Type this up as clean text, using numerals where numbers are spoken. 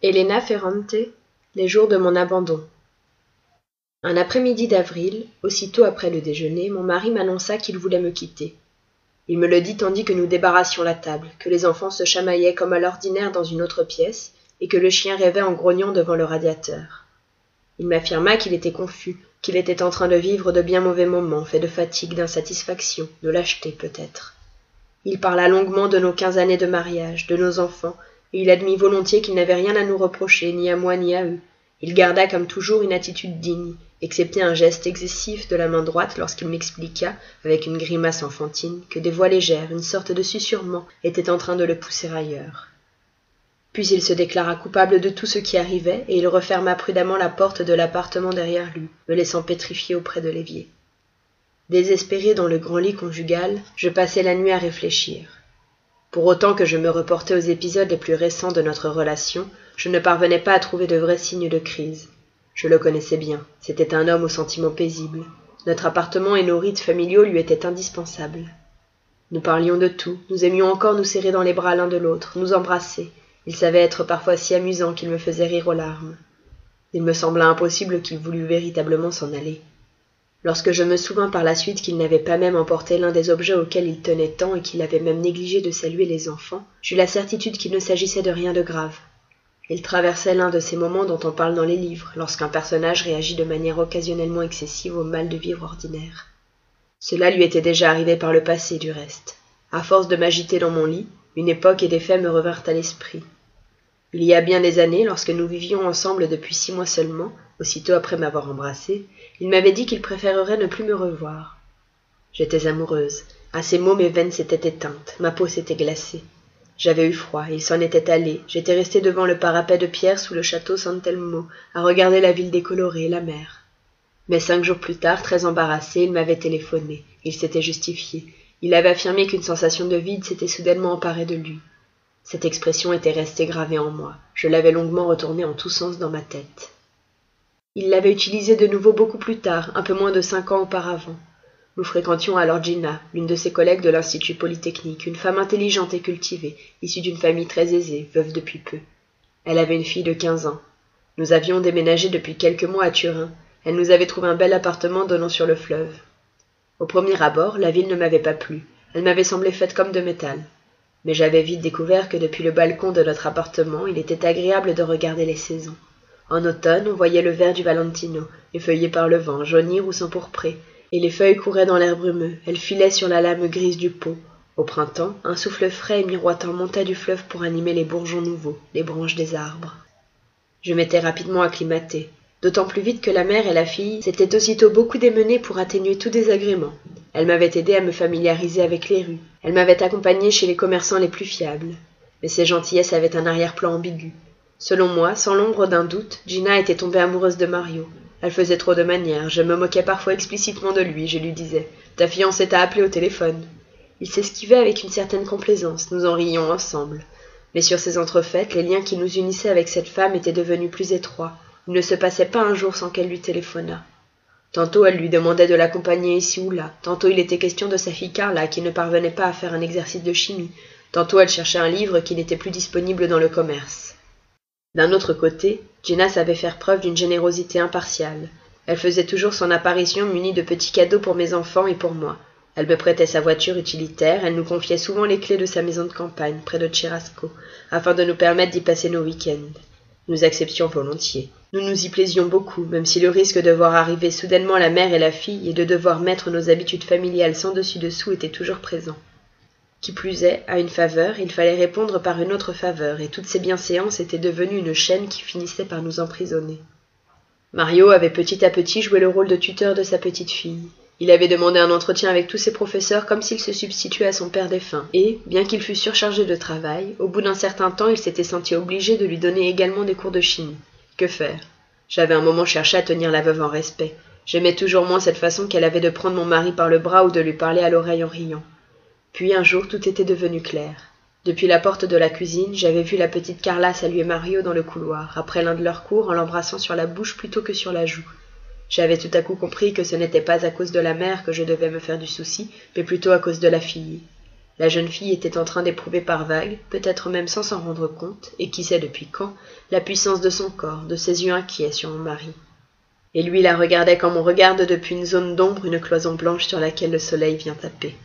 Elena Ferrante, les jours de mon abandon. Un après-midi d'avril, aussitôt après le déjeuner, mon mari m'annonça qu'il voulait me quitter. Il me le dit tandis que nous débarrassions la table, que les enfants se chamaillaient comme à l'ordinaire dans une autre pièce, et que le chien rêvait en grognant devant le radiateur. Il m'affirma qu'il était confus, qu'il était en train de vivre de bien mauvais moments, faits de fatigue, d'insatisfaction, de lâcheté peut-être. Il parla longuement de nos 15 années de mariage, de nos enfants, et il admit volontiers qu'il n'avait rien à nous reprocher, ni à moi ni à eux. Il garda comme toujours une attitude digne, excepté un geste excessif de la main droite lorsqu'il m'expliqua, avec une grimace enfantine, que des voix légères, une sorte de susurrement, étaient en train de le pousser ailleurs. Puis il se déclara coupable de tout ce qui arrivait, et il referma prudemment la porte de l'appartement derrière lui, me laissant pétrifié auprès de l'évier. Désespéré dans le grand lit conjugal, je passai la nuit à réfléchir. Pour autant que je me reportais aux épisodes les plus récents de notre relation, je ne parvenais pas à trouver de vrais signes de crise. Je le connaissais bien, c'était un homme aux sentiments paisibles. Notre appartement et nos rites familiaux lui étaient indispensables. Nous parlions de tout, nous aimions encore nous serrer dans les bras l'un de l'autre, nous embrasser. Il savait être parfois si amusant qu'il me faisait rire aux larmes. Il me sembla impossible qu'il voulût véritablement s'en aller. Lorsque je me souvins par la suite qu'il n'avait pas même emporté l'un des objets auxquels il tenait tant et qu'il avait même négligé de saluer les enfants, j'eus la certitude qu'il ne s'agissait de rien de grave. Il traversait l'un de ces moments dont on parle dans les livres, lorsqu'un personnage réagit de manière occasionnellement excessive au mal de vivre ordinaire. Cela lui était déjà arrivé par le passé, du reste. À force de m'agiter dans mon lit, une époque et des faits me revinrent à l'esprit. Il y a bien des années, lorsque nous vivions ensemble depuis 6 mois seulement, aussitôt après m'avoir embrassée, il m'avait dit qu'il préférerait ne plus me revoir. J'étais amoureuse. À ces mots, mes veines s'étaient éteintes, ma peau s'était glacée. J'avais eu froid, il s'en était allé. J'étais restée devant le parapet de pierre sous le château Sant'Elmo, à regarder la ville décolorée, la mer. Mais 5 jours plus tard, très embarrassé, il m'avait téléphoné. Il s'était justifié. Il avait affirmé qu'une sensation de vide s'était soudainement emparée de lui. Cette expression était restée gravée en moi. Je l'avais longuement retournée en tous sens dans ma tête. Il l'avait utilisée de nouveau beaucoup plus tard, un peu moins de 5 ans auparavant. Nous fréquentions alors Gina, l'une de ses collègues de l'Institut Polytechnique, une femme intelligente et cultivée, issue d'une famille très aisée, veuve depuis peu. Elle avait une fille de 15 ans. Nous avions déménagé depuis quelques mois à Turin. Elle nous avait trouvé un bel appartement donnant sur le fleuve. Au premier abord, la ville ne m'avait pas plu. Elle m'avait semblé faite comme de métal. Mais j'avais vite découvert que depuis le balcon de notre appartement, il était agréable de regarder les saisons. En automne, on voyait le vert du Valentino, effeuillé par le vent, jaunir ou s'empourprer, et les feuilles couraient dans l'air brumeux, elles filaient sur la lame grise du pot. Au printemps, un souffle frais et miroitant montait du fleuve pour animer les bourgeons nouveaux, les branches des arbres. Je m'étais rapidement acclimatée, d'autant plus vite que la mère et la fille s'étaient aussitôt beaucoup démenées pour atténuer tout désagrément. Elle m'avait aidé à me familiariser avec les rues, elle m'avait accompagnée chez les commerçants les plus fiables. Mais ces gentillesses avaient un arrière-plan ambigu. Selon moi, sans l'ombre d'un doute, Gina était tombée amoureuse de Mario. Elle faisait trop de manières, je me moquais parfois explicitement de lui, je lui disais « Ta fiancée t'a appelé au téléphone ». Il s'esquivait avec une certaine complaisance, nous en rions ensemble. Mais sur ces entrefaites, les liens qui nous unissaient avec cette femme étaient devenus plus étroits. Il ne se passait pas un jour sans qu'elle lui téléphonât. Tantôt elle lui demandait de l'accompagner ici ou là, tantôt il était question de sa fille Carla qui ne parvenait pas à faire un exercice de chimie, tantôt elle cherchait un livre qui n'était plus disponible dans le commerce. D'un autre côté, Gina savait faire preuve d'une générosité impartiale. Elle faisait toujours son apparition munie de petits cadeaux pour mes enfants et pour moi. Elle me prêtait sa voiture utilitaire, elle nous confiait souvent les clés de sa maison de campagne, près de Cherasco, afin de nous permettre d'y passer nos week-ends. Nous acceptions volontiers. Nous nous y plaisions beaucoup, même si le risque de voir arriver soudainement la mère et la fille et de devoir mettre nos habitudes familiales sans dessus-dessous était toujours présent. Qui plus est, à une faveur, il fallait répondre par une autre faveur, et toutes ces bienséances étaient devenues une chaîne qui finissait par nous emprisonner. Mario avait petit à petit joué le rôle de tuteur de sa petite fille. Il avait demandé un entretien avec tous ses professeurs comme s'il se substituait à son père défunt, et, bien qu'il fût surchargé de travail, au bout d'un certain temps il s'était senti obligé de lui donner également des cours de chimie. Que faire? J'avais un moment cherché à tenir la veuve en respect. J'aimais toujours moins cette façon qu'elle avait de prendre mon mari par le bras ou de lui parler à l'oreille en riant. Puis un jour tout était devenu clair. Depuis la porte de la cuisine, j'avais vu la petite Carla saluer Mario dans le couloir, après l'un de leurs cours, en l'embrassant sur la bouche plutôt que sur la joue. J'avais tout à coup compris que ce n'était pas à cause de la mère que je devais me faire du souci, mais plutôt à cause de la fille. La jeune fille était en train d'éprouver par vagues, peut-être même sans s'en rendre compte, et qui sait depuis quand, la puissance de son corps, de ses yeux inquiets sur mon mari. Et lui la regardait comme on regarde depuis une zone d'ombre une cloison blanche sur laquelle le soleil vient taper.